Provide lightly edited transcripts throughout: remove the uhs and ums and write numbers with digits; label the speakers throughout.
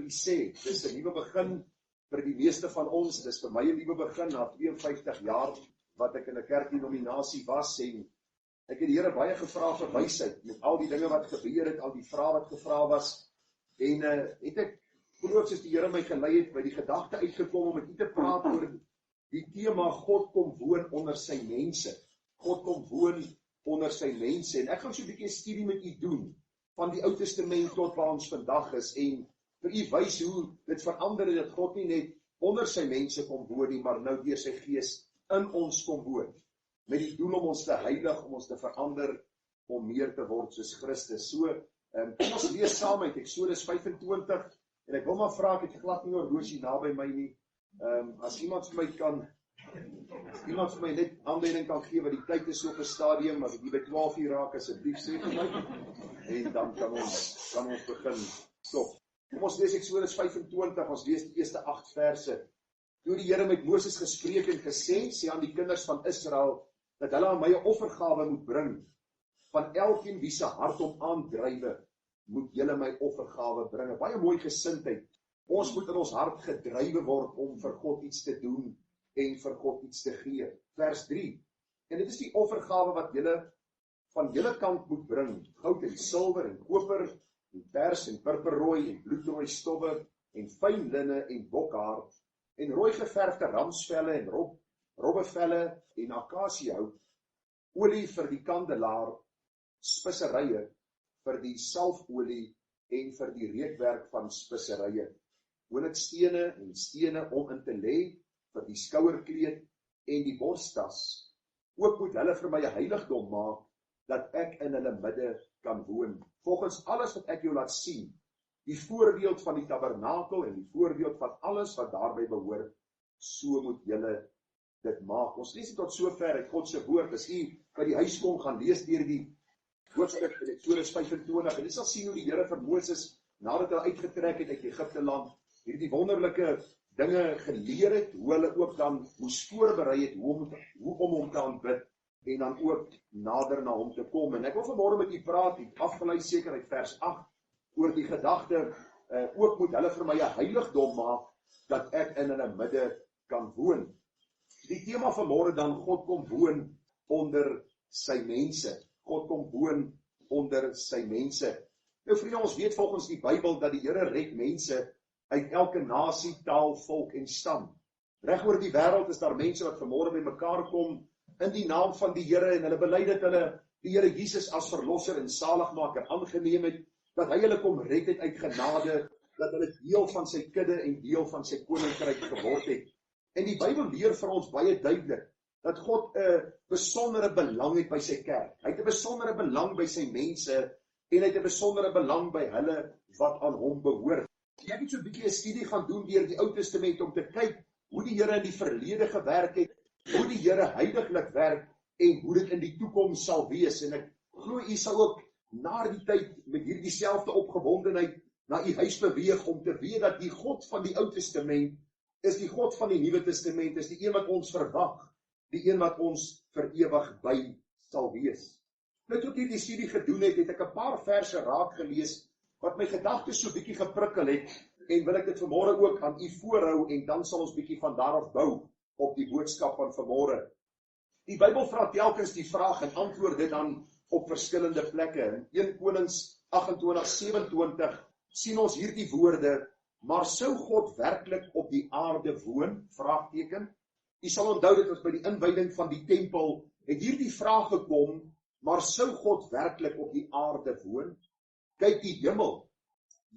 Speaker 1: u sê, dis 'n nuwe begin vir die meeste van ons, dis vir my 'n nuwe begin na 52 jaar wat ek in 'n kerkdenominasie was en ek het die Here baie gevra vir wysheid met al die dinge wat gebeur het, al die vrae wat gevra was en het ek glo soos die Here my gelei het by die gedagte uitgekom om met u te praat oor die tema God kom woon onder sy mense. God kom woon onder sy mense en ek gaan so 'n bietjie 'n studie met u doen van die Ou Testament tot waar ons vandag is en vir u wys hoe dit verander het dat God nie net onder sy mense kom woon nie, maar nou deur sy Gees in ons kom woon. Met die doel om ons te heilig, om ons te verander, om meer te word soos Christus. So, kom ons lees saam uit Eksodus 25 en ek wil maar vra, ek het glad nie 'n horlosie naby my nie. As iemand vir my net aanleiding kan gee wat die tyd is op 'n stadium, as ek hier by 12 uur raak, asseblief sê vir my en dan kan ons begin stop. Kom ons lees Eksodus 25, ons lees die eerste 8 verse. Toe die Here met Moses gespreek en gesê, sê aan die kinders van Israel, dat hulle aan my 'n offergawe moet bring. Van elkeen wie se hart hom aandrywe, moet julle my offergawe bring. 'n Baie mooi gesindheid. Ons moet in ons hart gedrywe word om vir God iets te doen en vir God iets te gee. Vers 3. En dit is die offergawe wat julle van julle kant moet bring. Goud en silwer en koper en pers en purperrooi en bloedrooi stowwe en fyn linne en bokhaar en rooi geverfde ramsvelle en robbevelle en akasiëhout, olie vir die kandelaar, speserye vir die salfolie en vir die reukwerk van speserye, honikstene en stene om in te lê vir die skouerkleed en die borstas. Ook moet hulle vir my 'n heiligdom maak, dat ek in hulle midde kan woon. Volgens alles wat ek jou laat sien, die voorbeeld van die tabernakel en die voorbeeld van alles wat daarby behoort, so moet julle dit maak. Ons lees dit tot sover uit God se woord. As u by die huis kom, gaan lees deur die hoofstuk in Eksodus 25 en u sal sien hoe die Here vir Moses, nadat hy uitgetrek het uit Egipte land, hierdie wonderlike dinge geleer het, hoe hulle ook dan moes voorberei het, hoe om hom te aanbid en dan ook nader na hom te kom. En ek wil vanmôre met u praat, u afgelei seker uit vers 8, oor die gedagte, ook moet hulle vir my 'n heiligdom maak, dat ek in hulle midde kan woon. Die tema vanmôre dan, God kom woon onder sy mense. God kom woon onder sy mense. Nou vriende, ons weet volgens die Bybel dat die Here red mense uit elke nasie, taal, volk en stam. Reg oor die wêreld is daar mense wat vanmôre bymekaar kom in die naam van die Here en hulle bely dat hulle die Here Jesus as verlosser en saligmaker aangeneem het, dat hy hulle kom red het uit genade, dat hulle deel van sy kudde en deel van sy koninkryk geword het. En die Bybel leer vir ons baie duidelik dat God 'n besondere belang het by sy kerk. Hy het 'n besondere belang by sy mense en hy het 'n besondere belang by hulle wat aan hom behoort. Ek het so 'n bietjie 'n studie gaan doen deur die Ou Testament om te kyk hoe die Here in die verlede gewerk het, hoe die Here heiliglik werk en hoe dit in die toekoms sal wees. En ek glo u sal ook na die tyd met hierdie selfde opgewondenheid na u huis beweeg om te weet dat die God van die Ou Testament is die God van die Nuwe Testament, is die een wat ons verwag, die een wat ons vir ewig by sal wees. Nou toe ek hierdie studie gedoen het, het ek 'n paar verse raak gelees wat my gedagtes so bietjie geprikkel het en wil ek dit vanmôre ook aan u voorhou en dan sal ons bietjie van daar af bou op die boodskap van vanmôre. Die Bybel vra telkens die vraag en antwoord dit dan op verskillende plekke. In 1 Konings 28:27 sien ons hierdie woorde: maar sou God werklik op die aarde woon? Vraagteken. U sal onthou dit was by die inwyding van die tempel het hierdie vraag gekom, maar sou God werklik op die aarde woon? Kyk die hemel.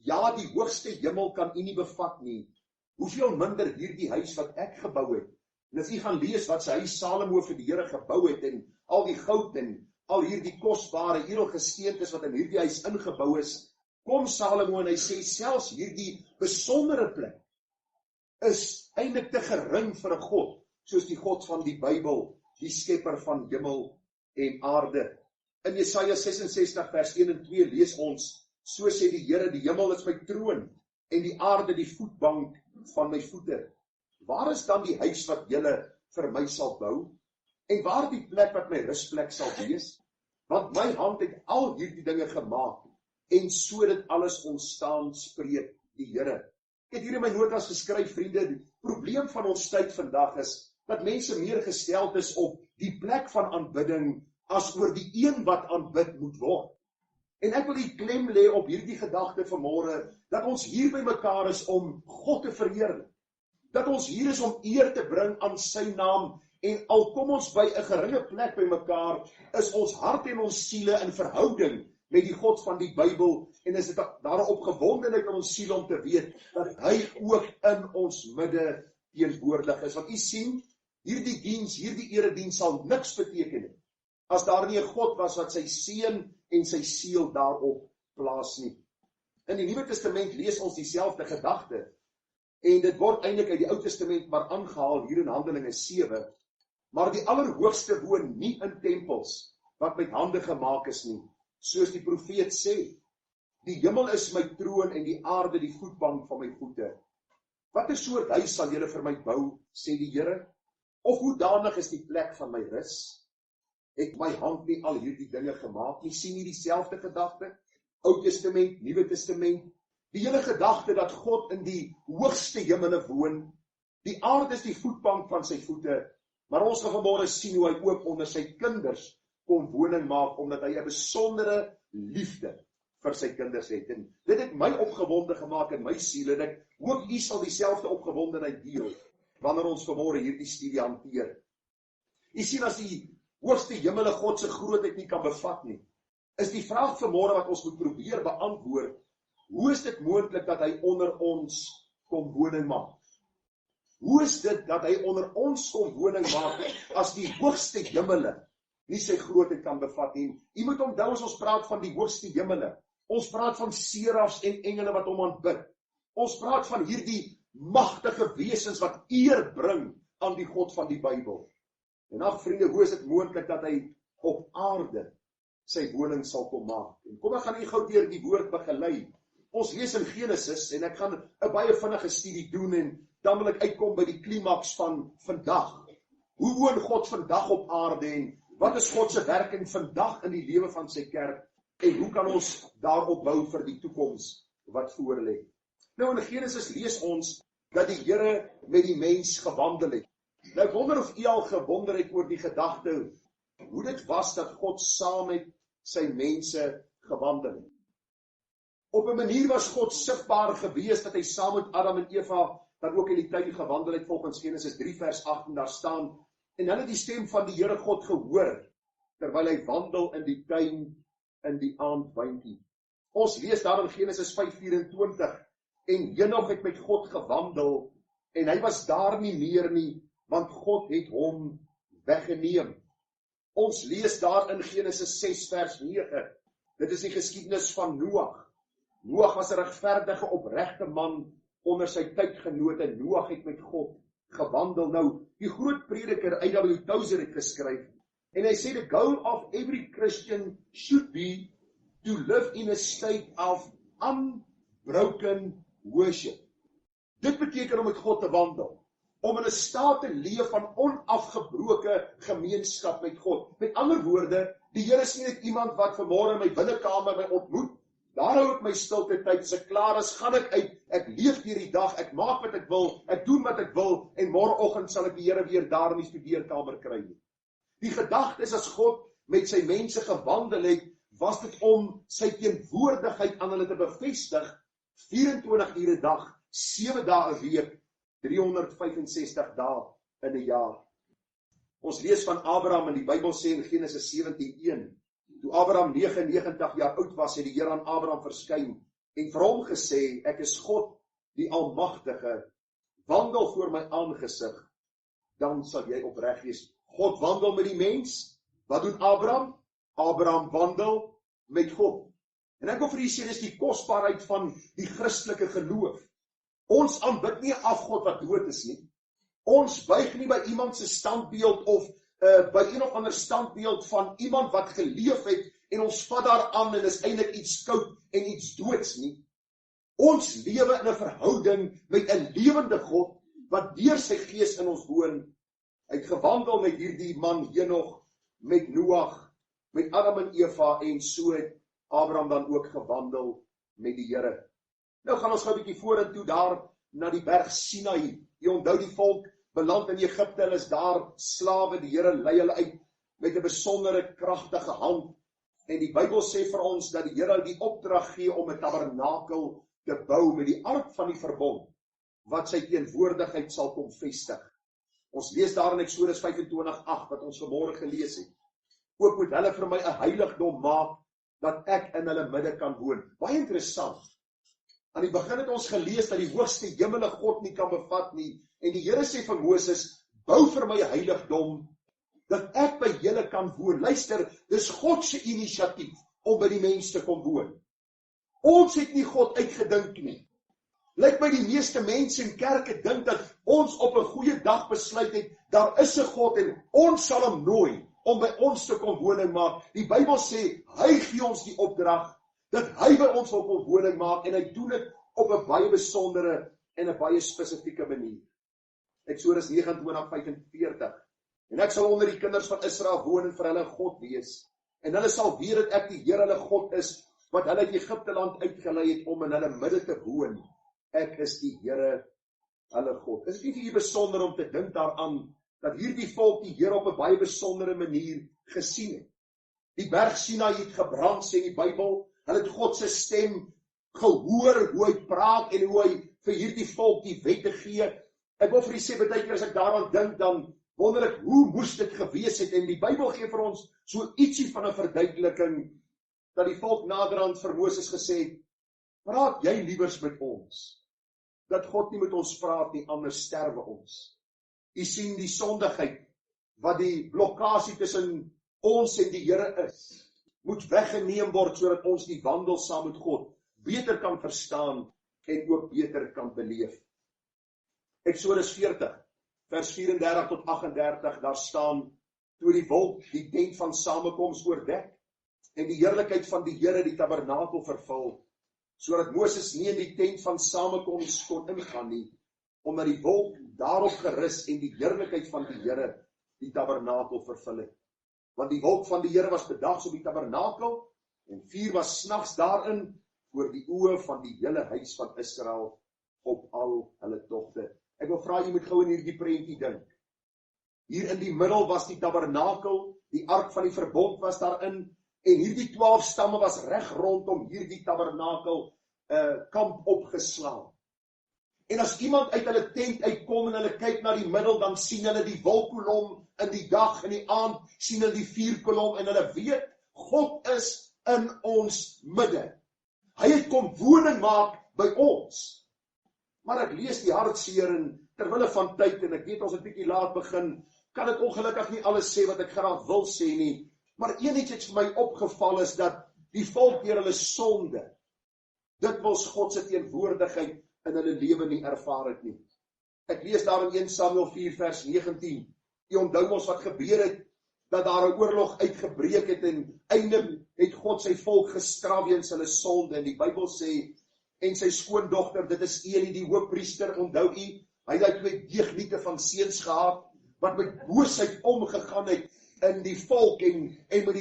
Speaker 1: Ja, die hoogste hemel kan u nie bevat nie. Hoeveel minder hierdie huis wat ek gebou het. En as u gaan lees wat sy huis Salomo vir die Here gebou het en al die goud en al hierdie kosbare edelgesteentes wat in hierdie huis ingebou is, kom Salomo en hy sê selfs hierdie besondere plek is eintlik te gering vir 'n God, soos die God van die Bybel, die skepper van hemel en aarde. In Jesaja 66 vers 1 en 2 lees ons, so sê die Here, die hemel is my troon en die aarde die voetbank van my voete. Waar is dan die huis wat julle vir my sal bou? En waar die plek wat my rusplek sal wees? Want my hand het al hierdie dinge gemaak en so dit alles ontstaan, spreek die Here. Ek het hier in my notas geskryf, vriende, die probleem van ons tyd vandag is, dat mense meer gesteld is op die plek van aanbidding, as oor die een wat aanbid moet word. En ek wil die klem lê op hierdie gedagte vanmôre, dat ons hier by mekaar is om God te verheerlik. Dat ons hier is om eer te bring aan sy naam, en al kom ons by 'n geringe plek by mekaar, is ons hart en ons siele in verhouding met die God van die Bybel, en is dit daar 'n opgewondenheid in ons siel om te weet, dat hy ook in ons midde teenwoordig is. Want u sien, hierdie diens, hierdie erediens sal niks beteken nie, as daar nie 'n God was wat sy seën en sy siel daarop plaas nie. In die Nuwe Testament lees ons dieselfde gedagte, en dit word eintlik uit die Ou Testament maar aangehaal hier in Handelinge 7, maar die Allerhoogste woon nie in tempels wat met hande gemaak is nie, soos die profeet sê, die hemel is my troon en die aarde die voetbank van my voete. Watter soort huis sal julle vir my bou, sê die Here? Of hoedanig is die plek van my rus? Het my hand nie al hierdie dinge gemaak nie? Sien jy dieselfde gedagte? Ou Testament, Nuwe Testament, die hele gedagte dat God in die hoogste hemele woon, die aarde is die voetbank van sy voete, maar ons gaan vanmôre sien hoe hy ook onder sy kinders kom woning maak, omdat hy 'n besondere liefde vir sy kinders het. En dit het my opgewonde gemaak in my siel, en ek hoop u sal dieselfde opgewondenheid deel, wanneer ons vanmôre hierdie studie hanteer. U sien, as die hoogste hemele God se grootheid nie kan bevat nie, is die vraag vanmôre wat ons moet probeer beantwoord, hoe is dit moontlik dat hy onder ons kom woning maak? Hoe is dit dat hy onder ons kom woning maak, as die hoogste hemele nie sy grootheid kan bevat nie? U moet onthou, as ons praat van die hoogste hemele, ons praat van serafs en engele wat hom aanbid. Ons praat van hierdie magtige wesens wat eer bring aan die God van die Bybel. En ag vriende, hoe is dit moontlik dat hy op aarde sy woning sal kom maak? En kom ek gaan u gou deur die woord begelei. Ons lees in Genesis, en ek gaan 'n baie vinnige studie doen, en dan wil ek uitkom by die klimaks van vandag. Hoe woon God vandag op aarde, en wat is God se werking vandag in die lewe van sy kerk, en hoe kan ons daarop bou vir die toekoms wat voorlê? Nou in Genesis lees ons dat die Here met die mens gewandel het. Nou ek wonder of u al gewonder het oor die gedagte, hoe dit was dat God saam met sy mense gewandel het. Op 'n manier was God sigbaar gewees, dat hy saam met Adam en Eva dan ook in die tuin gewandel het, volgens Genesis 3 vers 8, en daar staan, en hulle die stem van die Here God gehoor, terwyl hy wandel in die tuin in die aandwyntjie. Ons lees daar in Genesis 5:24, en Henog het met God gewandel, en hy was daar nie meer nie, want God het hom weggeneem. Ons lees daar in Genesis 6 vers 9, dit is die geskiedenis van Noag. Noag was 'n regverdige, opregte man onder sy tydgenote. Noag het met God gewandel. Nou, die groot prediker A.W. Tozer het geskryf, en hy sê, the goal of every Christian should be to live in a state of unbroken worship. Dit beteken om met God te wandel, om in 'n staat te leef van onafgebroke gemeenskap met God. Met ander woorde, die Here is nie net iemand wat vanmôre in my binnekamer my ontmoet, daar hou ek my stilte tyd, as ek klaar is, gaan ek uit, ek leef deur die dag, ek maak wat ek wil, ek doen wat ek wil, en môreoggend sal ek die Here weer daar in die studeerkamer kry. Die gedagte is, as God met sy mense gewandel het, was dit om sy teenwoordigheid aan hulle te bevestig, 24 ure 'n dag, 7 dae 'n week, 365 dae in 'n jaar. Ons lees van Abraham, en die Bybel sê in Genesis 17:1, toe Abraham 99 jaar oud was, het die Here aan Abraham verskyn en vir hom gesê, ek is God, die Almagtige, wandel voor my aangesig, dan sal jy opreg wees. God wandel met die mens. Wat doen Abraham? Abraham wandel met God. En ek wil vir u sê, dis die kosbaarheid van die Christelike geloof. Ons aanbid nie 'n afgod wat dood is nie. Ons buig nie by iemand se standbeeld of by een of ander standbeeld van iemand wat geleef het, en ons vat daar aan en is eintlik iets koud en iets doods nie. Ons lewe in 'n verhouding met 'n lewende God, wat deur sy gees in ons woon. Hy het gewandel met hierdie man Henog, met Noag, met Adam en Eva, en so het Abraham dan ook gewandel met die Here. Nou gaan ons gou 'n bietjie vorentoe daar na die berg Sinai. Jy onthou die volk beland in Egipte, hulle is daar slawe, die Here lei hulle uit met 'n besondere kragtige hand. En die Bybel sê vir ons dat die Here die opdrag gee om 'n tabernakel te bou met die ark van die verbond, wat sy teenwoordigheid sal kom vestig. Ons lees daar in Eksodus 25:8 wat ons vanmôre gelees het. Ook moet hulle vir my 'n heiligdom maak, dat ek in hulle midde kan woon. Baie interessant. Aan die begin het ons gelees dat die hoogste hemele God nie kan bevat nie, en die Here sê vir Moses, bou vir my 'n heiligdom, dat ek by julle kan woon. Luister, dis God se inisiatief om by die mens te kom woon. Ons het nie God uitgedink nie. Lyk my die meeste mense in kerke dink dat ons op 'n goeie dag besluit het, daar is 'n God en ons sal hom nooi om by ons te kom woning maak. Die Bybel sê, hy gee ons die opdrag, dat hy by ons wil kom woning maak, en hy doen dit op 'n baie besondere en 'n baie spesifieke manier. Eksodus 29:45. En ek sal onder die kinders van Israel woon en vir hulle God wees. En hulle sal weet dat ek die Here hulle God is, wat hulle uit Egipte land uitgelei het om in hulle midde te woon. Ek is die Here hulle God. Is dit nie vir u besonder om te dink daaraan, dat hierdie volk die Here op 'n baie besondere manier gesien het? Die berg Sinai het gebrand, sê die Bybel. Hulle het God se stem gehoor, hoe hy praat en hoe hy vir hierdie volk die wette gee. Ek wil vir u sê, baie keer as ek daaraan dink, dan wonder ek, hoe moes dit gewees het? En die Bybel gee vir ons so ietsie van 'n verduideliking, dat die volk naderhand vir Moses gesê het, praat jy liewers met ons, dat God nie met ons praat nie, anders sterwe ons. U sien die sondigheid, wat die blokkasie tussen ons en die Here is, moet weggeneem word, sodat ons die wandel saam met God beter kan verstaan, en ook beter kan beleef. Eksodus 40, vers 34 tot 38, daar staan, toe die wolk die tent van samekoms oordek, en die heerlikheid van die Here die tabernakel vervul, sodat Moses nie in die tent van samekoms kon ingaan nie, omdat die wolk daarop gerus en die heerlikheid van die Here die tabernakel vervul het. Want die wolk van die Here was bedags op die tabernakel, en vuur was snags daarin, voor die oë van die hele huis van Israel, op al hulle togte. Ek wil vra, jy moet gou in hierdie prentjie dink. Hier in die middel was die tabernakel, die ark van die verbond was daarin, en hierdie 12 stamme was reg rondom hierdie tabernakel kamp opgeslaan. En as iemand uit hulle tent uitkom en hulle kyk na die middel, dan sien hulle die wolkkolom in die dag en die aand, sien hulle die vuurkolom, en hulle weet, God is in ons midde. Hy het kom woning maak by ons. Maar ek lees die hartseer, en terwille van tyd, en ek weet ons het 'n bietjie laat begin, kan ek ongelukkig nie alles sê wat ek graag wil sê nie, maar een iets het vir my opgeval is dat die volk deur hulle sonde dikwels God se teenwoordigheid in hulle lewe nie ervaar het nie. Ek lees daar in 1 Samuel 4 vers 19. Jy onthou ons wat gebeur het, dat daar 'n oorlog uitgebreek het, en eindelik het God sy volk gestraf weens hulle sonde, en die Bybel sê, en sy skoondogter, dit is Eli die hoofpriester, onthou u, hy het 2 deegniete van seuns gehad, wat met boosheid omgegaan het in die volk, en met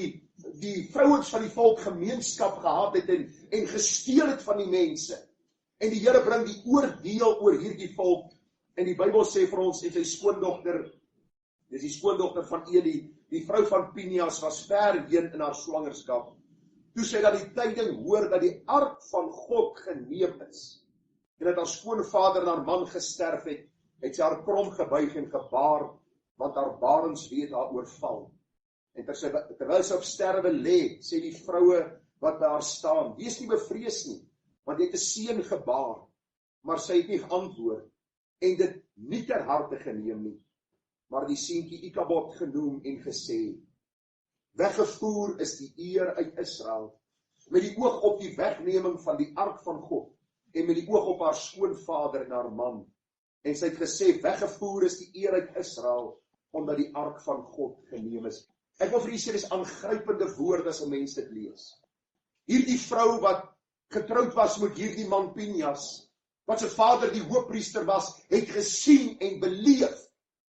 Speaker 1: die vrouens van die volk gemeenskap gehad het, en gesteel het van die mense. En die Here bring die oordeel oor hierdie volk, en die Bybel sê vir ons, en sy skoondogter, dis die skoondogter van Eli, die vrou van Pinias, was ver heen in haar swangerskap. Toe sy dat die tyding hoor dat die ark van God geneem is, en dat haar skoonvader en haar man gesterf het, het sy haar krom gebuig en gebaar, want haar barensweet haar oorval. En terwyl sy op sterwe lê, sê die vroue wat by haar staan, wees nie bevrees nie, want jy het 'n seun gebaar, maar sy het nie geantwoord, en dit nie ter harte geneem nie, maar die seentjie Ikabod genoem en gesê, weggevoer is die eer uit Israel, met die oog op die wegneming van die ark van God, en met die oog op haar skoonvader en haar man. En sy het gesê, weggevoer is die eer uit Israel, omdat die ark van God geneem is. Ek wil vir u sê, dis aangrypende woorde as 'n mens dit lees. Hierdie vrou wat getroud was met hierdie man Pinias, wat sy vader die hoofpriester was, het gesien en beleef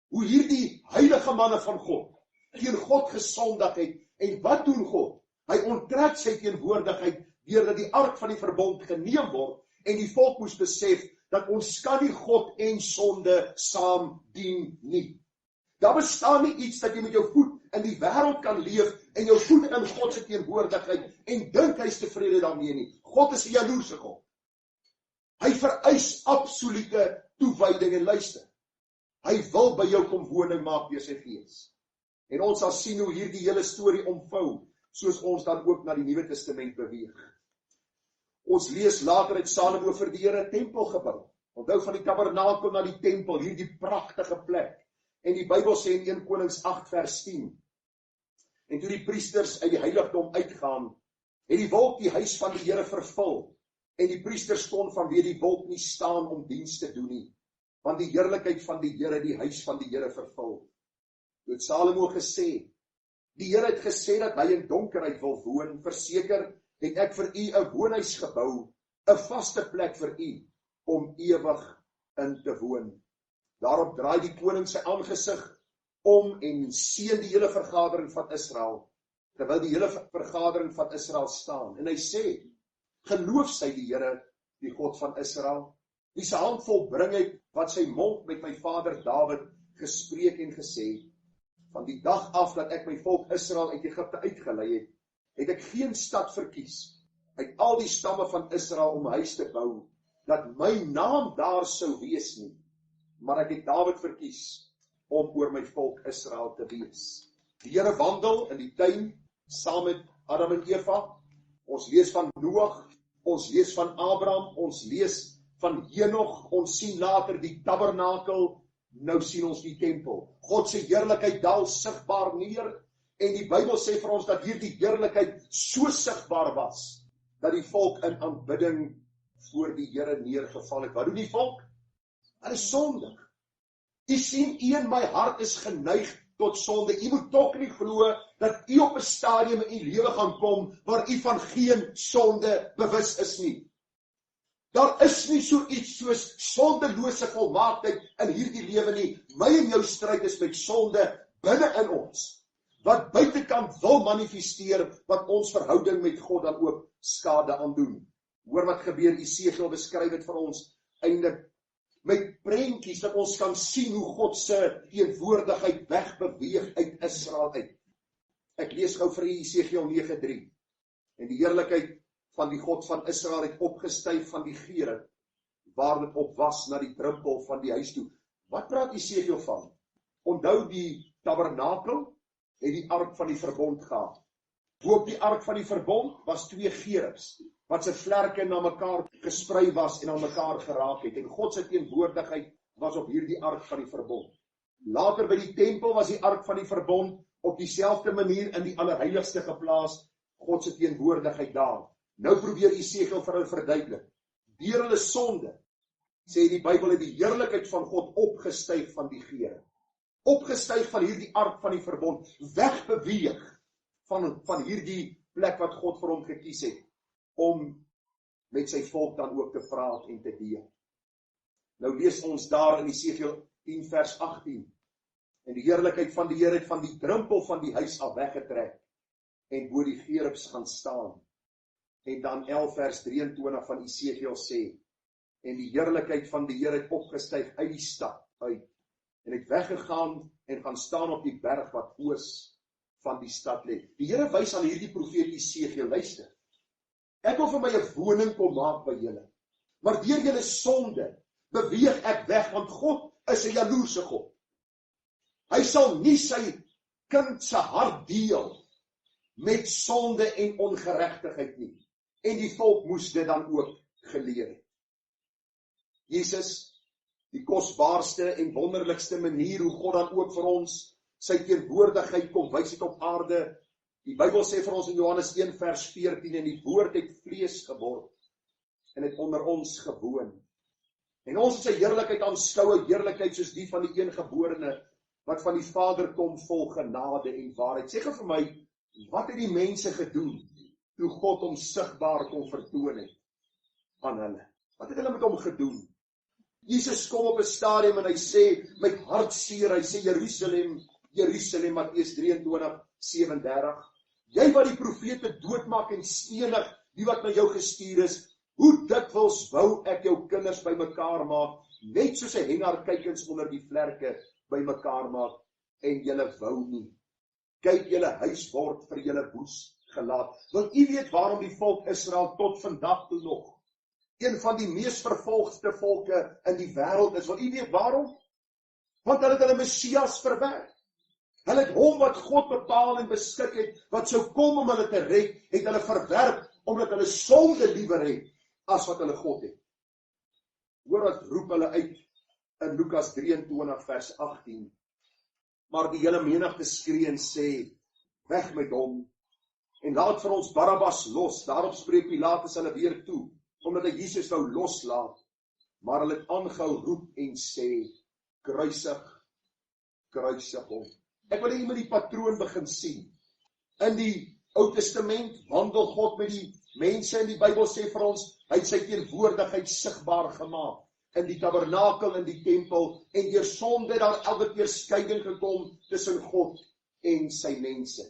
Speaker 1: hoe hierdie heilige manne van God teen God gesondig het. En wat doen God? Hy onttrek sy teenwoordigheid deurdat die ark van die verbond geneem word, en die volk moes besef dat ons kan nie God en sonde saam dien nie. Daar bestaan nie iets dat jy met jou voet in die wêreld kan leef en jou voet in God se teenwoordigheid en dink hy is tevrede daarmee nie. God is 'n jaloerse God. Hy vereis absolute toewyding en luister. Hy wil by jou kom woning maak deur sy Gees. En ons sal sien hoe hierdie hele storie omvou, soos ons dan ook na die Nuwe Testament beweeg. Ons lees later uit Salomo vir die Here 'n tempel gebou. Onthou van die tabernakel na die tempel, hierdie pragtige plek. En die Bybel sê in 1 Konings 8 vers 10. En toe die priesters uit die heiligdom uitgaan, het die wolk die huis van die Here vervul. En die priesters kon vanweë die wolk nie staan om diens te doen nie, want die heerlikheid van die Here die huis van die Here vervul. Toe het Salomo gesê, die Here het gesê dat hy in donkerheid wil woon, verseker het ek vir u 'n woonhuis gebou, 'n vaste plek vir u, om ewig in te woon. Daarop draai die koning sy aangesig om en seën die hele vergadering van Israel, terwyl die hele vergadering van Israel staan. En hy sê, geloof sy die Here, die God van Israel, wie se hand volbring het wat sy mond met my vader Dawid gespreek en gesê, van die dag af dat ek my volk Israel uit Egipte uitgelei het, het ek geen stad verkies uit al die stamme van Israel om 'n huis te bou, dat my naam daar sou wees nie, maar ek het Dawid verkies om oor my volk Israel te wees. Die Here wandel in die tuin saam met Adam en Eva. Ons lees van Noag, ons lees van Abraham, ons lees van Henog, ons sien later die tabernakel, nou sien ons die tempel. God se heerlikheid daal sigbaar neer en die Bybel sê vir ons dat hierdie heerlikheid so sigbaar was dat die volk in aanbidding voor die Here neergeval het. Wat doen die volk? Hulle is sondig. U sien, u en my hart is geneig tot sonde. U moet tog nie glo dat u op 'n stadium in u lewe gaan kom waar u van geen sonde bewus is nie. Daar is nie so iets soos sondelose volmaaktheid in hierdie lewe nie. My en jou stryd is met sonde binne in ons, wat buitekant wil manifesteer, wat ons verhouding met God dan ook skade aandoen. Hoor wat gebeur, Esegiel beskryf dit vir ons eindelik met prentjies, dat ons kan sien hoe God se teenwoordigheid wegbeweeg uit Israel uit. Ek lees gou vir Esegiel 9:3. En die heerlikheid van die God van Israel het opgestyg van die gere, waar dit op was na die drempel van die huis toe. Wat praat Esegiel van? Onthou die tabernakel het die ark van die verbond gehad. Bo op die ark van die verbond was 2 gerubs, wat se vlerke na mekaar gesprei was en aan mekaar geraak het. En God se teenwoordigheid was op hierdie ark van die verbond. Later by die tempel was die ark van die verbond op dieselfde manier in die allerheiligste geplaas, God se teenwoordigheid daar. Nou probeer Esegiel vir hulle verduidelik. Deur hulle sonde, sê die Bybel, het die heerlikheid van God opgestyg van die gere. Opgestyg van hierdie ark van die verbond, wegbeweeg van hierdie plek wat God vir hom gekies het, om met sy volk dan ook te praat en te deel. Nou lees ons daar in Esegiel 10 vers 18, en die heerlikheid van die Here het van die drempel van die huis af weggetrek, en bo die gerubs gaan staan. En dan 11 vers 23 van Esegiel sê, en die heerlikheid van die Here het opgestyg uit die stad uit, en het weggegaan en gaan staan op die berg wat oos van die stad lê. Die Here wys aan hierdie profeet Esegiel, luister, ek wil vir my 'n woning kom maak by julle, maar deur julle sonde beweeg ek weg, want God is 'n jaloerse God. Hy sal nie sy kind se hart deel met sonde en ongeregtigheid nie. En die volk moes dit dan ook geleer het. Jesus, die kosbaarste en wonderlikste manier hoe God dan ook vir ons sy teenwoordigheid kom wys het op aarde. Die Bybel sê vir ons in Johannes 1 vers 14, en die woord het vlees geword en het onder ons gewoon. En ons het sy heerlikheid aanskou, 'n heerlikheid soos die van die eengeborene wat van die Vader kom vol genade en waarheid. Sê gou vir my, wat het die mense gedoen toe God hom sigbaar kon vertoon het aan hulle? Wat het hulle met hom gedoen? Jesus kom op 'n stadium en hy sê met hartseer, hy sê Jerusalem, Jerusalem, Matteus 23:37, jy wat die profete doodmaak en stenig, die wat na jou gestuur is, Hoe dikwels wou ek jou kinders bymekaar maak, net soos 'n hengar kykens onder die vlerke bymekaar maak, en julle wou nie. Kyk, julle huis word vir julle woes gelaat. Wil u weet waarom die volk Israel tot vandag toe nog een van die mees vervolgde volke in die wêreld is? Wil u weet waarom? Want hulle het hulle Messias verwerp. Hulle het hom wat God bepaal en beskik het, wat sou kom om hulle te red, het hulle verwerp, omdat hulle sonde liewer het, as wat hulle God het. Hoor wat roep hulle uit in Lukas 23 vers 18. Maar die hele menigte skree en sê, weg met hom, en laat vir ons Barabbas los. Daarop spreek Pilatus hulle weer toe, omdat hy Jesus wou loslaat. Maar hulle het aangehou roep en sê, kruisig, kruisig hom. Ek wil hê jy moet die patroon begin sien. In die Ou Testament wandel God met die mense, en die Bybel sê vir ons, hy het sy teenwoordigheid sigbaar gemaak in die tabernakel, in die tempel, en deur sonde het daar elke keer skeiding gekom tussen God en sy mense.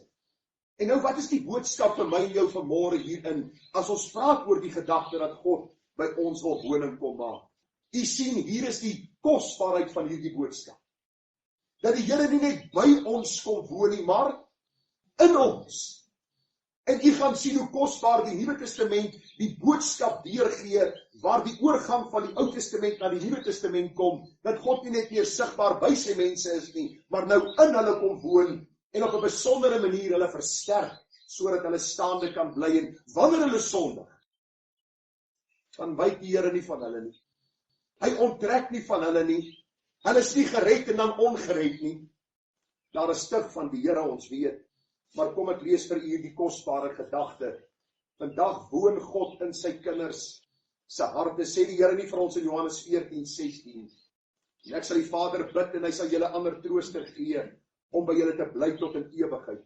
Speaker 1: En nou, wat is die boodskap vir my en jou vanmôre hierin, as ons praat oor die gedagte dat God by ons wil woning kom maak? U sien, hier is die kosbaarheid van hierdie boodskap. Dat die Here nie net by ons kom woon nie, maar in ons. En jy gaan sien hoe kosbaar die Nuwe Testament die boodskap deurgee, waar die oorgang van die Ou Testament na die Nuwe Testament kom, dat God nie net meer sigbaar by sy mense is nie, maar nou in hulle kom woon, en op 'n besondere manier hulle versterk, sodat hulle staande kan bly, en wanneer hulle sondig, dan wyk die Here nie van hulle nie. Hy onttrek nie van hulle nie. Hulle is nie gered en dan ongered nie. Daar is stuk van die Here, ons weet. Maar kom ek lees vir u die kosbare gedagte. Vandag woon God in sy kinders se harte, sê die Here nie vir ons in Johannes 14:16. En ek sal die Vader bid en hy sal julle ander trooster gee, om by julle te bly tot in ewigheid.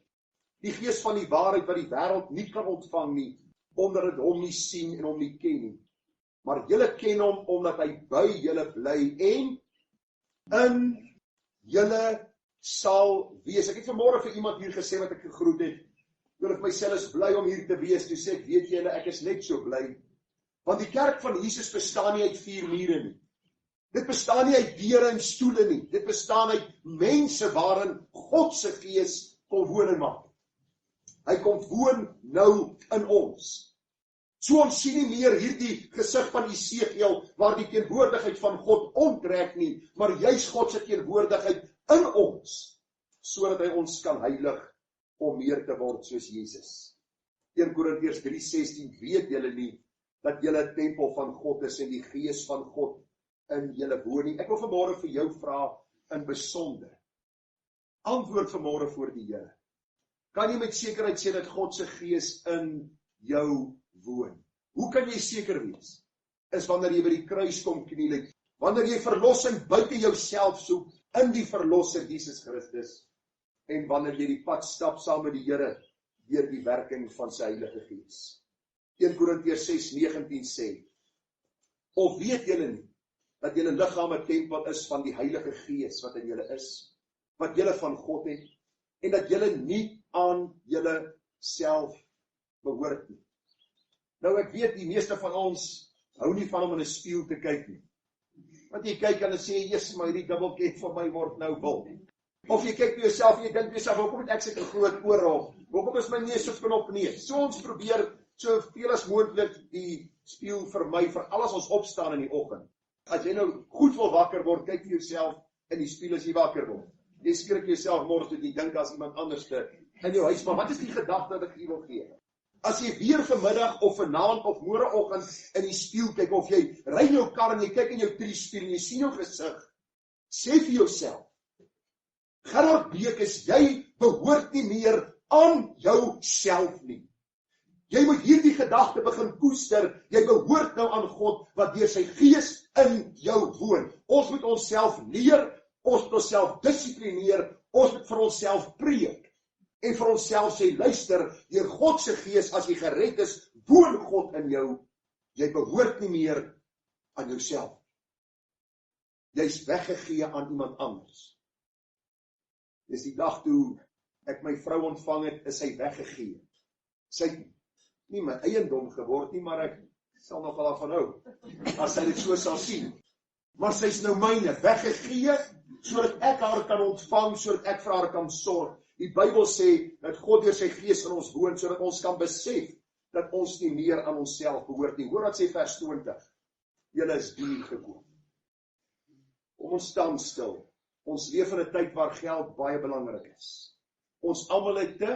Speaker 1: Die Gees van die waarheid wat die wêreld nie kan ontvang nie, omdat dit hom nie sien en hom nie ken nie. Maar julle ken hom, omdat hy by julle bly en in julle sal wees. Ek het vanmôre vir iemand hier gesê wat ek gegroet het, toe ek myself is bly om hier te wees, toe sê ek, weet julle, ek is net so bly, want die kerk van Jesus bestaan nie uit 4 mure nie. Dit bestaan nie uit deure en stoele nie. Dit bestaan uit mense waarin God se Gees kom woning maak. Hy kom woon nou in ons. So ons sien nie meer hierdie gesig van Esegiel, waar die teenwoordigheid van God onttrek nie, maar juis God se teenwoordigheid in ons, sodat hy ons kan heilig om meer te word soos Jesus. 1 Korintiërs 3:16, weet julle nie, dat julle 'n tempel van God is en die Gees van God in julle woon nie? Ek wil vanmôre vir jou vra in besonder. Antwoord vanmôre voor die Here. Kan jy met sekerheid sê dat God se Gees in jou woon? Hoe kan jy seker wees? Is wanneer jy by die kruis kom kniel het, wanneer jy verlossing buite jouself soek, in die verlosser Jesus Christus, en wanneer jy die pad stap saam met die Here, deur die werking van sy Heilige Gees. 1 Korintiërs 6:19 sê, of weet julle nie, dat julle liggaam 'n tempel is van die Heilige Gees wat in julle is, wat julle van God het, en dat julle nie aan julle self behoort nie. Nou ek weet die meeste van ons hou nie van om in 'n spieël te kyk nie. Want jy kyk en dan sê jy, Jesus, maar hierdie dubbeltjie van my word nou wil. Of jy kyk na jouself en jy dink jouself, hoekom het ek sulke groot ore op? Hoekom is my neus so knop neus? So ons probeer soveel as moontlik die spieël vermy vir alles ons opstaan in die oggend. As jy nou goed wil wakker word, kyk vir jouself in die spieël as jy wakker word. Jy skrik jouself môre toe jy dink as iemand anderste in jou huis, maar wat is die gedagte wat ek hier wil gee? As jy weer vanmiddag of vanaand of môreoggend in die spieël kyk, of jy ry jou kar en jy kyk in jou triespieël en jy sien jou gesig, sê vir jouself, Gerard Bekes, jy behoort nie meer aan jouself nie. Jy moet hierdie gedagte begin koester, jy behoort nou aan God, wat deur sy Gees in jou woon. Ons moet onsself leer, ons moet onsself dissiplineer, ons moet vir onsself preek, en vir onsself sê, luister, deur God se Gees, as jy gered is, woon God in jou, jy behoort nie meer aan jouself. Jy's weggegee aan iemand anders. Dis die dag toe ek my vrou ontvang het, is sy weggegee. Sy het nie my eiendom geword nie, maar ek sal nogal daarvan hou, as sy dit so sal sien. Maar sy is nou myne, weggegee, sodat ek haar kan ontvang, sodat ek vir haar kan sorg. Die Bybel sê, dat God deur sy gees in ons woon, sodat ons kan besef, dat ons nie meer aan onsself behoort nie. Hoor wat sê vers 20, julle is duur gekoop. Kom ons staan stil, ons leef in 'n tyd waar geld baie belangrik is. Ons almal het te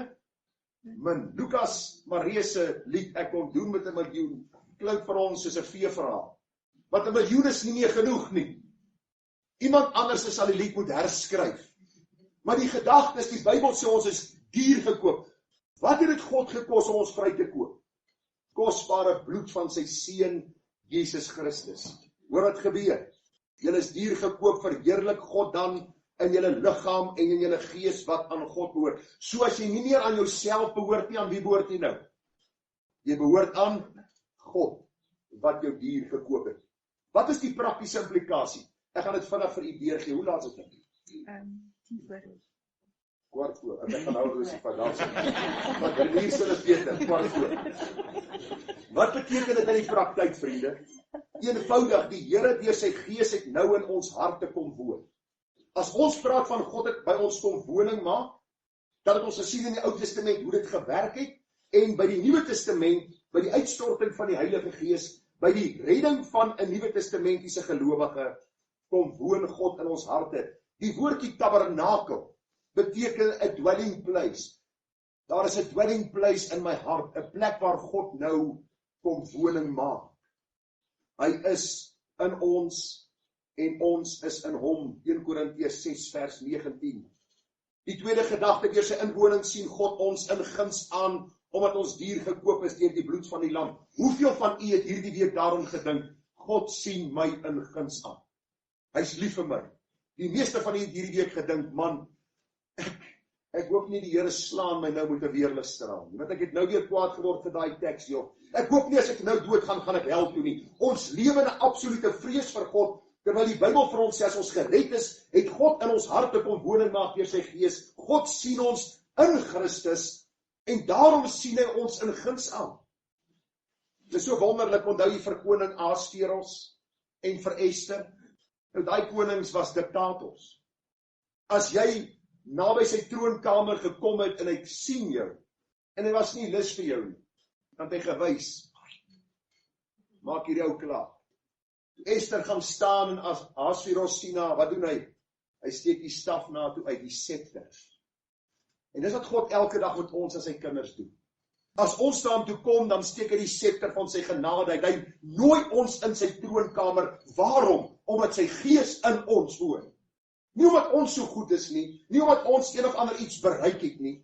Speaker 1: min. Lukas Maree se lied, ek kom doen met 1 miljoen, klink vir ons soos 'n veeverhaal. Want 1 miljoen is nie meer genoeg nie. Iemand anders sal die lied moet herskryf. Maar die gedagte is, die Bybel sê ons is duur gekoop. Wat het dit God gekos om ons vry te koop? Kosbare bloed van sy seun, Jesus Christus. Hoor wat gebeur? Julle is duur gekoop, verheerlik God dan in julle liggaam en in julle gees wat aan God behoort. So as jy nie meer aan jouself behoort nie, aan wie behoort jy nou? Jy behoort aan God, wat jou duur gekoop het. Wat is die praktiese implikasie? Ek gaan dit vinnig vir u deurgee. Hoe laat is dit?
Speaker 2: 10
Speaker 1: Kwart voor. Ek gaan nou oor die vandag. Want hier sal dit beter, kwart voor. Wat beteken dit in die praktyk, vriende? Eenvoudig, die Here deur sy gees het nou in ons harte kom woon. As ons praat van God het by ons kom woning maak, dan het ons gesien in die Ou Testament hoe dit gewerk het, en by die Nuwe Testament, by die uitstorting van die Heilige Gees, by die redding van 'n Nuwe Testamentiese gelowige, kom woon God in ons harte. Die woordjie tabernakel beteken 'n dwelling place. Daar is 'n dwelling place in my hart, 'n plek waar God nou kom woning maak. Hy is in ons en ons is in hom. 1 Korintiërs 6 vers 19. Die tweede gedagte, deur sy inwoning sien God ons in guns aan, omdat ons duur gekoop is deur die bloed van die lam. Hoeveel van u het hierdie week daarom gedink, God sien my in guns aan? Hy's lief vir my. Die meeste van u het hierdie week gedink, man, ek hoop nie die Here slaan my nou met 'n weerligstraal nie, want ek het nou weer kwaad geword vir daai teks, joh. Ek hoop nie as ek nou dood gaan ek hel toe nie. Ons lewe in 'n absolute vrees vir God, terwyl die Bybel vir ons sê, as ons gered is, het God in ons harte kom woning maak deur sy gees. God sien ons in Christus, en daarom sien hy ons in guns aan. Dit is so wonderlik, onthou jy vir koning Ahasveros en vir Ester? Nou, daai konings was diktators. As jy naby sy troonkamer gekom het en hy sien jou, en hy was nie lus vir jou nie, dan het hy gewys, maak hierdie ou klaar. Ester gaan staan en as Ahasveros sien haar, wat doen hy? Hy steek die staf na toe uit, die scepter. En dis wat God elke dag met ons as sy kinders doen. As ons na hom toe kom, dan steek hy die scepter van sy genade uit. Hy nooi ons in sy troonkamer. Waarom? Omdat sy gees in ons woon. Nie omdat ons so goed is nie, nie omdat ons een of ander iets bereik het nie,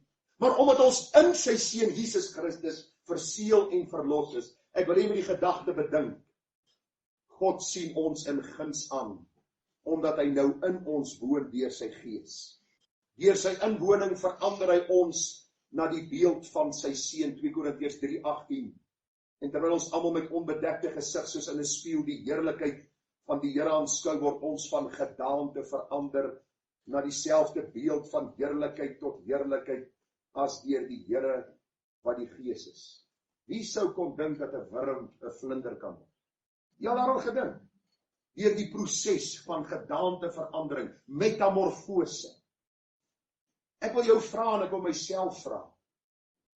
Speaker 1: maar omdat ons in sy seun Jesus Christus verseël en verlos is. Ek wil hê met die gedagte bedink. God sien ons in guns aan, omdat hy nou in ons woon deur sy gees. Deur sy inwoning verander hy ons na die beeld van sy seun, 2 Korintiërs 3:18. En terwyl ons almal met onbedekte gesig soos in 'n spieël die heerlikheid van die Here aanskou, word ons van gedaante verander na dieselfde beeld van heerlikheid tot heerlikheid as deur die Here wat die Gees is. Wie sou kon dink dat 'n wurm 'n vlinder kan word? Jy al daaraan gedink? Deur die proses van gedaanteverandering, metamorfose. Ek wil jou vra en ek wil myself vra.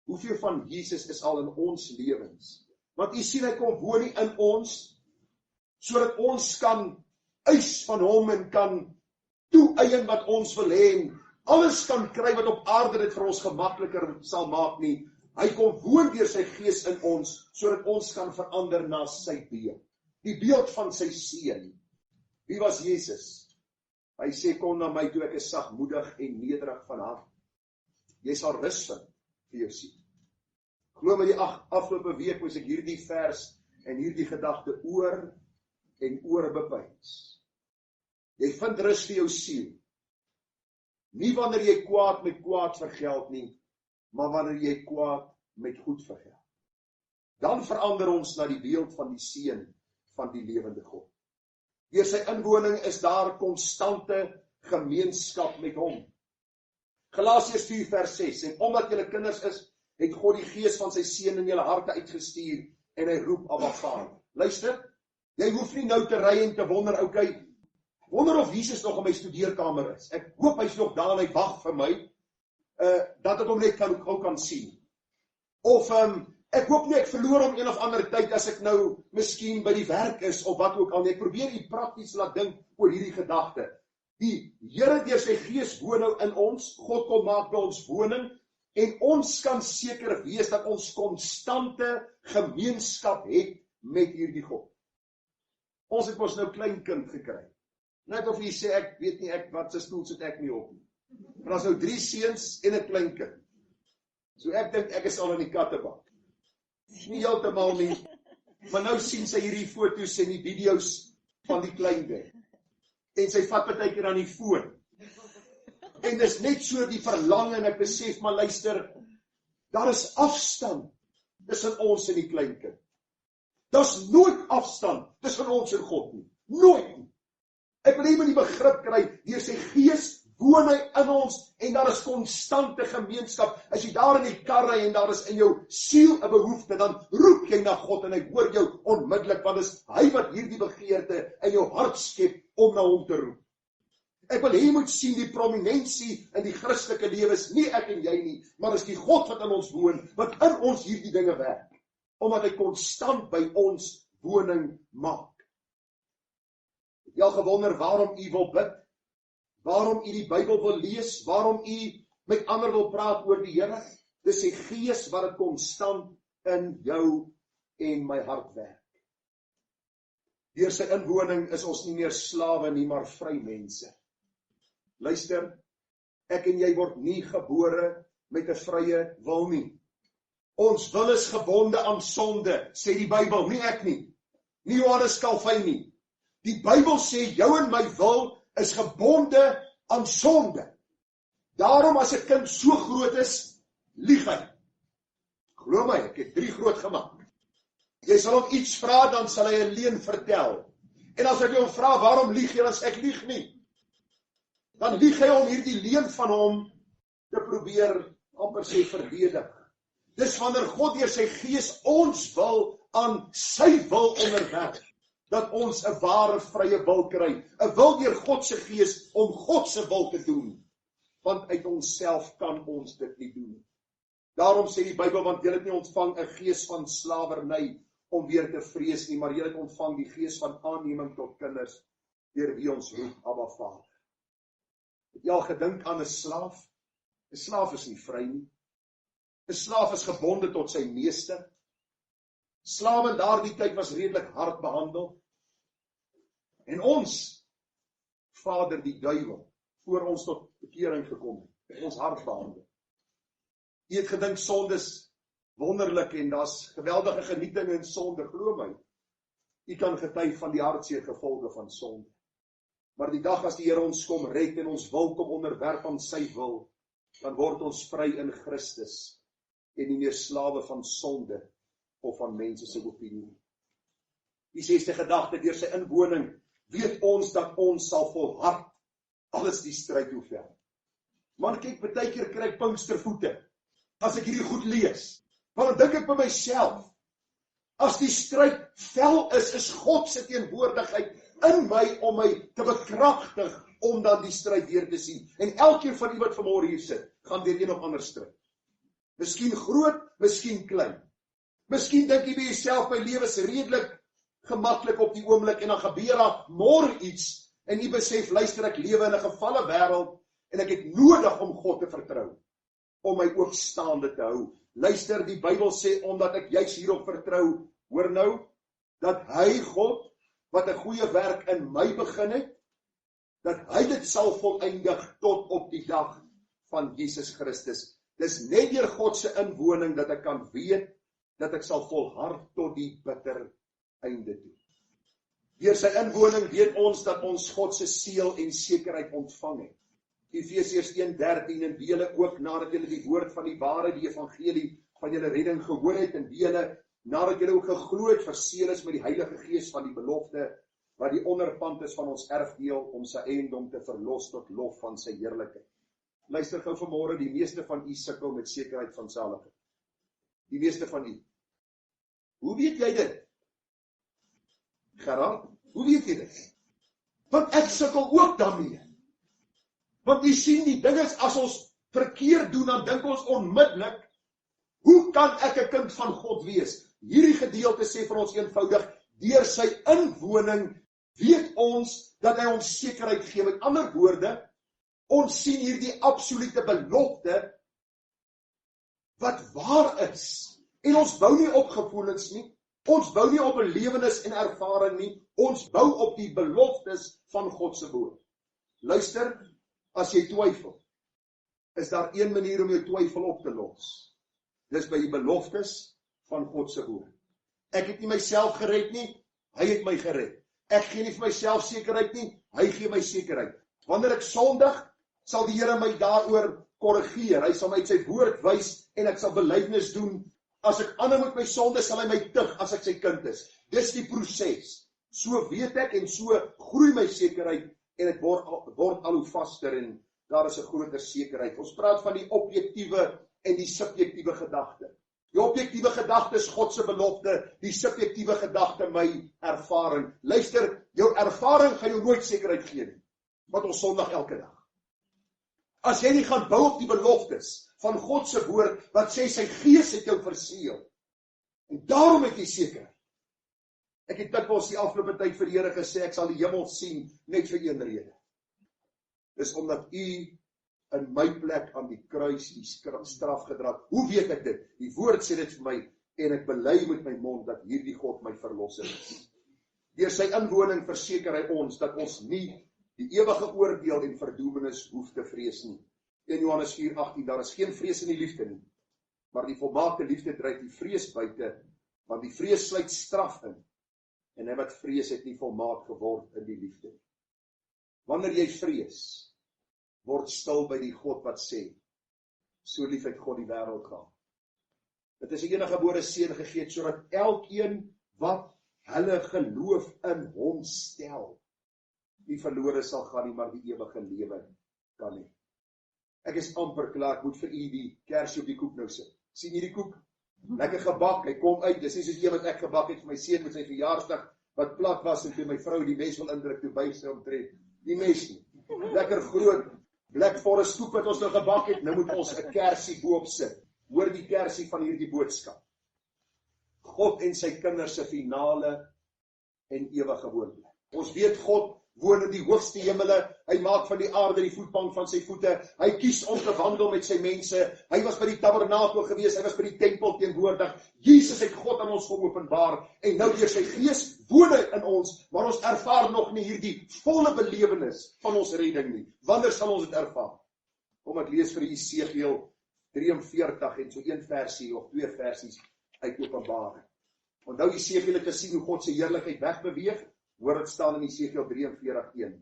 Speaker 1: Hoeveel van Jesus is al in ons lewens? Want u sien hy kom woon nie in ons, sodat ons kan eis van hom en kan toeëien wat ons wil hê en alles kan kry wat op aarde dit vir ons gemakliker sal maak nie. Hy kom woon deur sy gees in ons, sodat ons kan verander na sy beeld. Die beeld van sy seun. Wie was Jesus? Hy sê, kom na my toe, ek is sagmoedig en nederig van hart. Jy sal rus vind vir jou siel. Glo my, die afgelope week moes ek hierdie vers en hierdie gedagte oor en oor bepeins. Jy vind rus vir jou siel. Nie wanneer jy kwaad met kwaad vergeld nie, maar wanneer jy kwaad met goed vergeld. Dan verander ons na die beeld van die seun van die lewende God. Deur sy inwoning is daar konstante gemeenskap met hom. Galasiërs 4 vers 6, en omdat julle kinders is, het God die gees van sy seun in julle harte uitgestuur, en hy roep Abba Vader. Luister, jy hoef nie nou te ry en te wonder, okay, wonder of Jesus nog in my studeerkamer is. Ek hoop hy's nog daar en hy wag vir my, dat ek hom net kan sien. Of ek hoop nie ek verloor hom een of ander tyd as ek nou miskien by die werk is of wat ook al nie. Ek probeer u prakties laat dink oor hierdie gedagte. Die Here deur sy Gees woon nou in ons, God kom maak by ons woning en ons kan seker wees dat ons konstante gemeenskap het met hierdie God. Ons het mos nou klein kind gekry. Net of jy sê ek weet nie wat se stoel sit ek nie op nie. Maar daar's nou 3 seuns en 'n klein kind. So ek dink ek is al in die kattebak. Nie heeltemal nie, maar nou sien sy hierdie foto's en die video's van die kleinde. En sy vat partykeer aan die foon. En dis net so die verlang en ek besef, maar luister, daar is afstand tussen ons en die kleinkind. Daar's nooit afstand tussen ons en God nie. Nooit nie. Ek wil hê jy moet die begrip kry, deur sy Gees woon hy in ons en daar is konstante gemeenskap. As jy daar in die kar ry en daar is in jou siel 'n behoefte, dan roep jy na God en hy hoor jou onmiddellik, want dis hy wat hierdie begeerte in jou hart skep om na hom te roep. Ek wil hê jy moet sien die prominensie in die Christelike lewe is nie ek en jy nie, maar is die God wat in ons woon, wat in ons hierdie dinge werk, omdat hy konstant by ons woning maak. Jy al gewonder waarom u wil bid? Waarom u die Bybel wil lees? Waarom u met ander wil praat oor die Here? Dis sy Gees wat dit konstant in jou en my hart werk. Deur sy inwoning is ons nie meer slawe nie, maar vry mense. Luister, ek en jy word nie gebore met 'n vrye wil nie. Ons wil is gebonde aan sonde, sê die Bybel, nie ek nie. Nie Johannes Calvin nie. Die Bybel sê jou en my wil is gebonde aan sonde. Daarom as 'n kind so groot is, lieg hy. Glo my, ek het 3 groot gemaak. Jy sal hom iets vra, dan sal hy 'n leuen vertel. En as ek hom vra, waarom lieg jy, dan sê ek lieg nie. Dan lieg hy om hierdie leuen van hom te probeer, amper sê, verdedig. Dis wanneer God deur sy Gees ons wil aan sy wil onderwerf, dat ons 'n ware vrye wil kry. 'n Wil deur God se Gees om God se wil te doen. Want uit onsself kan ons dit nie doen. Daarom sê die Bybel, want julle het nie ontvang 'n gees van slawerny om weer te vrees nie, maar julle het ontvang die gees van aanneming tot kinders, deur wie ons roep Abba Vader. Het jy al gedink aan 'n slaaf? 'n Slaaf is nie vry nie. 'n Slaaf is gebonde tot sy meester. Slawe in daardie tyd was redelik hard behandel. En ons vader die duiwel, voor ons tot bekering gekom het, ons hart behandel. Jy het gedink sonde is wonderlik en daar's geweldige genieting in sonde, glo my. Jy kan getuig van die hartseer gevolge van sonde. Maar die dag as die Here ons kom red en ons wil kom onderwerp aan sy wil, dan word ons vry in Christus en nie meer slawe van sonde of van mense se opinie. Die 6de gedagte, deur sy inwoning weet ons dat ons sal volhard alles die stryd hoeveel. Man, kyk, baie keer kry ek pinkstervoete as ek hierdie goed lees. Want dan dink ek by myself, as die stryd vel is God se teenwoordigheid in my om my te bekragtig om dan die stryd deur te sien. En elkeen van u wat vanmôre hier sit, gaan deur een of ander stryd. Miskien groot, miskien klein. Miskien dink jy by jouself, my lewe is redelik gemaklik op die oomblik en dan gebeur daar môre iets en jy besef, luister, ek lewe in 'n gefalle wêreld en ek het nodig om God te vertrou, om my oop staande te hou. Luister, die Bybel sê, omdat ek juis hierop vertrou, hoor nou, dat hy, God, wat 'n goeie werk in my begin het, dat hy dit sal volëindig tot op die dag van Jesus Christus. Dis net deur God se inwoning dat ek kan weet, dat ek sal volhard tot die bitter einde toe. Deur sy inwoning weet ons dat ons God se seël en sekerheid ontvang het. Efesiërs 1:13, en wie julle ook nadat julle die woord van die ware, die evangelie van julle redding gehoor het, en wie julle nadat julle ook geglo het, verseël is met die Heilige Gees van die belofte, wat die onderpand is van ons erfdeel om sy eiendom te verlos tot lof van sy heerlikheid. Luister gou vanmôre, die meeste van u sukkel met sekerheid van saligheid. Die meeste van u. Hoe weet jy dit? Gerard, hoe weet jy dit? Want ek sukkel ook daarmee. Want jy sien, die ding is, as ons verkeerd doen, dan dink ons onmiddellik, hoe kan ek 'n kind van God wees? Hierdie gedeelte sê vir ons eenvoudig, deur sy inwoning weet ons dat hy ons sekerheid gee. Met ander woorde, ons sien hierdie absolute belofte wat waar is. En ons bou nie op gevoelens nie, ons bou nie op belewenis en ervaring nie, ons bou op die beloftes van God se woord. Luister, as jy twyfel, is daar een manier om jou twyfel op te los. Dis by die beloftes van God se woord. Ek het nie myself gered nie, hy het my gered. Ek gee nie vir myself sekerheid nie, hy gee my sekerheid. Wanneer ek sondig, sal die Here my daaroor korrigeer. Hy sal my uit sy woord wys en ek sal belydenis doen. As ek ander met my sonde, sal hy my tug as ek sy kind is. Dis die proses. So weet ek en so groei my sekerheid en ek word al hoe vaster en daar is 'n groter sekerheid. Ons praat van die objektiewe en die subjektiewe gedagte. Die objektiewe gedagte is God se belofte, die subjektiewe gedagte my ervaring. Luister, jou ervaring gaan jou nooit sekerheid gee nie, want ons sondig elke dag. As jy nie gaan bou op die beloftes van God se woord, wat sê sy gees het jou verseël, en daarom het jy sekerheid. Ek het dikwels die afgelope tyd vir die Here gesê, ek sal die hemel sien, net vir een rede. Dis omdat u in my plek aan die kruis die straf gedra het. Hoe weet ek dit? Die woord sê dit vir my, en ek bely met my mond dat hierdie God my verlosser is. Deur sy inwoning verseker hy ons dat ons nie die ewige oordeel en verdoemenis hoef te vrees nie. 1 Johannes 4:18, daar is geen vrees in die liefde nie, maar die volmaakte liefde dryf die vrees buite, want die vrees sluit straf in, en hy wat vrees het nie volmaak geword in die liefde. Wanneer jy vrees, word stil by die God wat sê, so lief het God die wêreld gehad. Dit is 'n eniggebore seun gegee het, sodat elkeen wat hulle geloof in hom stel, nie verlore sal gaan nie, maar die ewige lewe kan hê. Ek is amper klaar, ek moet vir u die kersie op die koek nou sit. Sien hierdie koek? Lekker gebak, hy kom uit, dis nie soos een wat ek gebak het vir my seun met sy verjaarsdag, wat plat was en toe my vrou die mes wil indruk, toe buig sy omtrent. Die mes nie. Lekker groot, Black Forest koek wat ons nou gebak het, nou moet ons 'n kersie boop sit. Hoor die kersie van hierdie boodskap. God en sy kinders se finale en ewige woonplek. Ons weet God woon in die hoogste hemele, hy maak van die aarde die voetbank van sy voete, hy kies om te wandel met sy mense, hy was by die tabernakel gewees, hy was by die tempel teenwoordig, Jesus het God aan ons geopenbaar, en nou deur sy gees woon hy in ons, maar ons ervaar nog nie hierdie volle belewenis van ons redding nie. Wanneer sal ons dit ervaar? Kom ek lees vir Esegiel 43 en so een versie of twee versies uit Openbaring. Onthou Esegiel het gesien hoe God se heerlikheid wegbeweeg. Hoor dit staan in Esegiel 43:1.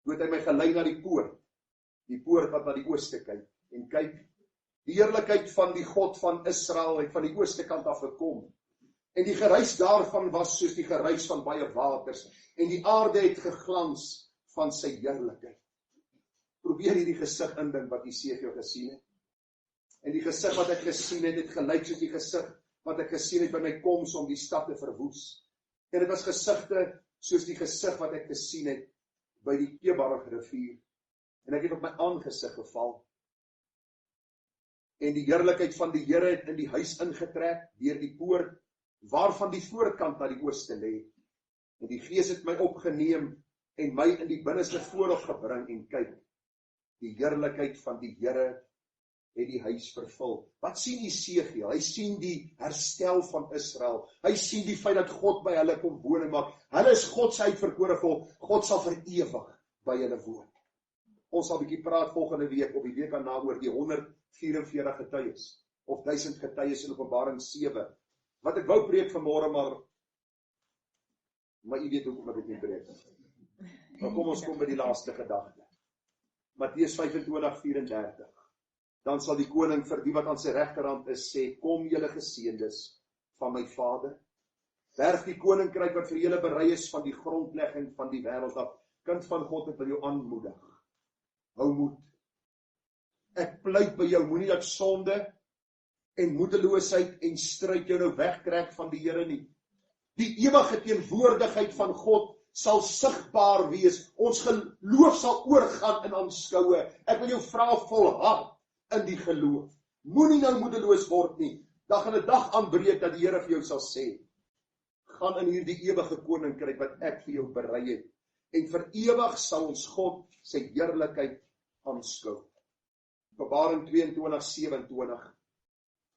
Speaker 1: Toe het hy my gelei na die poort wat na die ooste kyk, en kyk, die heerlikheid van die God van Israel het van die ooste kant af gekom, en die geruis daarvan was soos die geruis van baie waters, en die aarde het geglans van sy heerlikheid. Probeer hierdie gesig indink wat Esegiel gesien het, en die gesig wat ek gesien het, het gelyk soos die gesig wat ek gesien het by my koms om die stad te verwoes, en dit was gesigte soos die gesig wat ek gesien het by die Kebar rivier, en ek het op my aangesig geval, en die heerlikheid van die Here het in die huis ingetrek, deur die poort, waarvan die voorkant na die ooste lê, en die Gees het my opgeneem, en my in die binneste voorhof gebring, en kyk, die heerlikheid van die Here het die huis vervul. Wat sien Esegiel? Hy sien die herstel van Israel. Hy sien die feit dat God by hulle kom woning maak. Hulle is God se uitverkore volk. God sal vir ewig by hulle woon. Ons sal 'n bietjie praat volgende week of die week daarna oor die 144 getuies of 1000 getuies in Openbaring 7. Wat ek wou preek vanmôre, maar u weet hoekom ek dit nie preek nie. Maar kom ons kom by die laaste gedagte. Matteus 25:34. Dan sal die koning vir die wat aan sy regterhand is sê, kom julle geseëndes van my Vader, berg die koninkryk wat vir julle berei is van die grondlegging van die wêreld af. Kind van God, ek wil jou aanmoedig. Hou moed. Ek pleit by jou, moenie dat sonde en moedeloosheid en stryd jou nou wegtrek van die Here nie. Die ewige teenwoordigheid van God sal sigbaar wees. Ons geloof sal oorgaan in aanskoue. Ek wil jou vra volhard in die geloof. Moenie nou moedeloos word nie. Daar gaan 'n dag aanbreek dat die Here vir jou sal sê, gaan in hierdie ewige koninkryk wat ek vir jou berei het. En vir ewig sal ons God sy heerlikheid aanskou. Openbaring 22:27.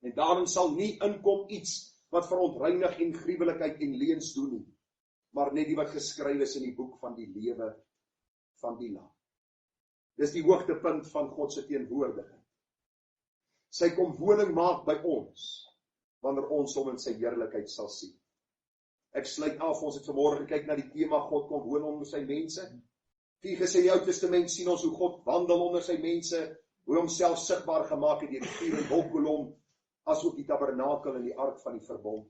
Speaker 1: En daarin sal nie inkom iets wat verontreinig en gruwelikheid en leuns doen nie, maar net die wat geskryf is in die boek van die lewe van die Lam. Dis die hoogtepunt van God se teenwoordigheid. Sy kom woning maak by ons, wanneer ons hom in sy heerlikheid sal sien. Ek sluit af, ons het vanmôre gekyk na die tema God kom woon onder sy mense. Vieges in die Ou Testament sien ons hoe God wandel onder sy mense, hoe homself sigbaar gemaak het deur die vuur en wolkkolom, as ook die tabernakel en die ark van die verbond.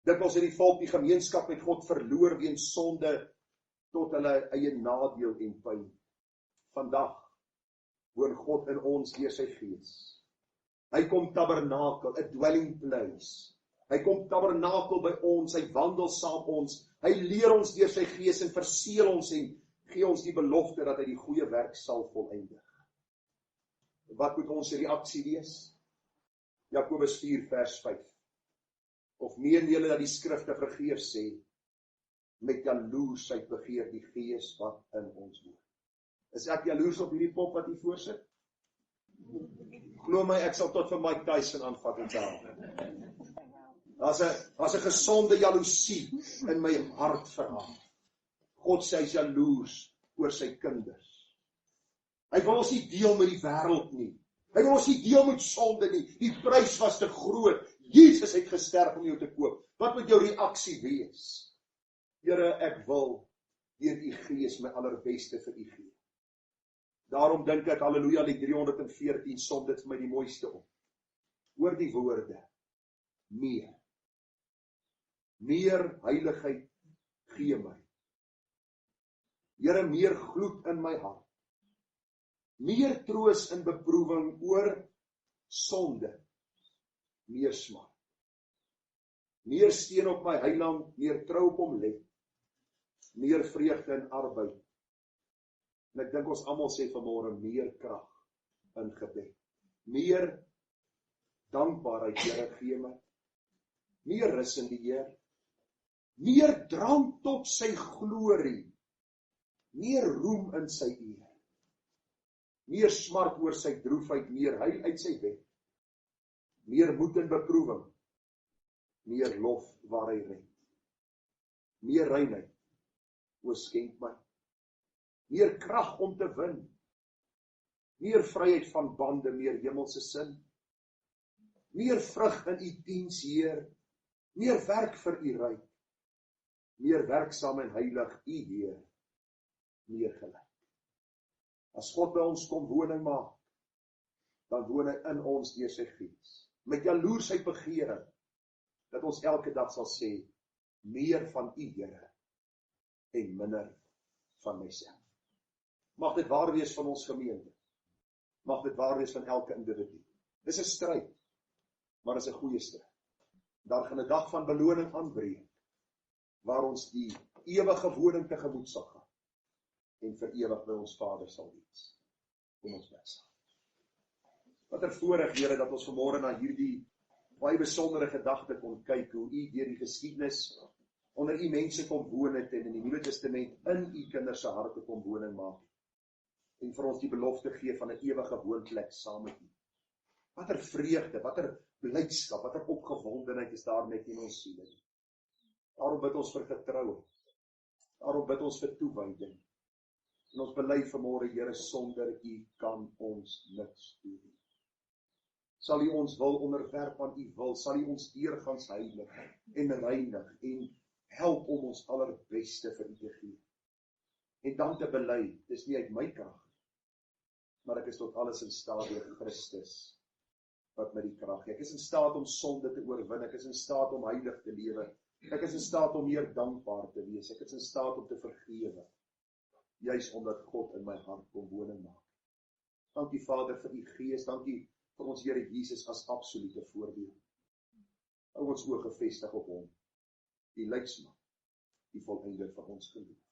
Speaker 1: Dikwels het die volk die gemeenskap met God verloor weens sonde tot hulle eie nadeel en pyn. Vandag woon God in ons deur sy Gees. Hy kom tabernakel, 'n dwelling place. Hy kom tabernakel by ons, hy wandel saam ons, hy leer ons deur sy Gees en verseël ons en gee ons die belofte dat hy die goeie werk sal volëindig. Wat moet ons reaksie wees? Jakobus 4 vers 5. Of meen julle dat die skrifte vergeefs sê, met jaloersheid begeer die Gees wat in ons woon. Is ek jaloers op hierdie pop wat hier voorsit? Glo my, ek sal tot vir Mike Tyson aanvat en daar. Daar's 'n gesonde jaloesie in my hart vir haar. God sê hy is jaloers oor sy kinders. Hy wil ons nie deel met die wêreld nie. Hy wil ons nie deel met sonde nie. Die prys was te groot. Jesus het gesterf om jou te koop. Wat moet jou reaksie wees? Here, ek wil deur u Gees my allerbeste vir u gee. Daarom dink ek, halleluja, die 314 som dit vir my die mooiste op. Hoor die woorde. Meer heiligheid gee my. Here, meer gloed in my hart. Meer troos in beproewing oor sonde. Meer smart. Meer steun op my heiland, meer trou op hom let. Meer vreugde in arbeid. En ek dink ons almal sê vanmôre meer krag in gebed. Meer dankbaarheid, Here, gee my. Meer rus in die Here. Meer drang tot sy glorie. Meer roem in sy eer. Meer smart oor sy droefheid, meer heil uit sy wet. Meer moed in beproewing. Meer lof waar hy red. Meer reinheid, o skenk my. Meer krag om te win. Meer vryheid van bande, meer hemelse sin. Meer vrug in u diens, Heer. Meer werk vir u ryk. Meer werksaam en heilig, u Heer. Meer gelyk. As God by ons kom woning maak, dan woon hy in ons deur sy Gees. Met jaloersheid begeering, dat ons elke dag sal sê, meer van u, Here, en minder van myself. Mag dit waar wees van ons gemeente. Mag dit waar wees van elke individu. Dis 'n stryd, maar dis 'n goeie stryd. Daar gaan 'n dag van beloning aanbreek, waar ons die ewige woning tegemoet sal gaan, en vir ewig by ons Vader sal wees. Kom ons bid saam. Wat 'n voorreg, Here, dat ons vanmôre na hierdie baie besondere gedagte kon kyk, hoe u deur die geskiedenis onder u mense kom woon het, en in die Nuwe Testament in u kinders se harte kom woning maak, en vir ons die belofte gee van 'n ewige woonplek saam met u. Watter vreugde, watter blydskap, watter opgewondenheid is daar net in ons siele. Daarom bid ons vir getrou. Daarom bid ons vir toewyding. En ons bely vanmôre, Here, sonder u kan ons niks doen. Sal u ons wil onderwerp aan u wil, sal u ons deurgangs heilig en reinig en help om ons allerbeste vir u te gee. En dan te bely, dis nie uit my krag, maar ek is tot alles in staat deur Christus wat met die krag. Ek is in staat om sonde te oorwin, ek is in staat om heilig te lewe, ek is in staat om meer dankbaar te wees, ek is in staat om te vergewe, juis omdat God in my hart kom woning maak. Dankie Vader vir u Gees, dankie vir ons Here Jesus as absolute voorbeeld. Hou ons oë gefestig op hom, die leidsman, die volleinder van ons geloof.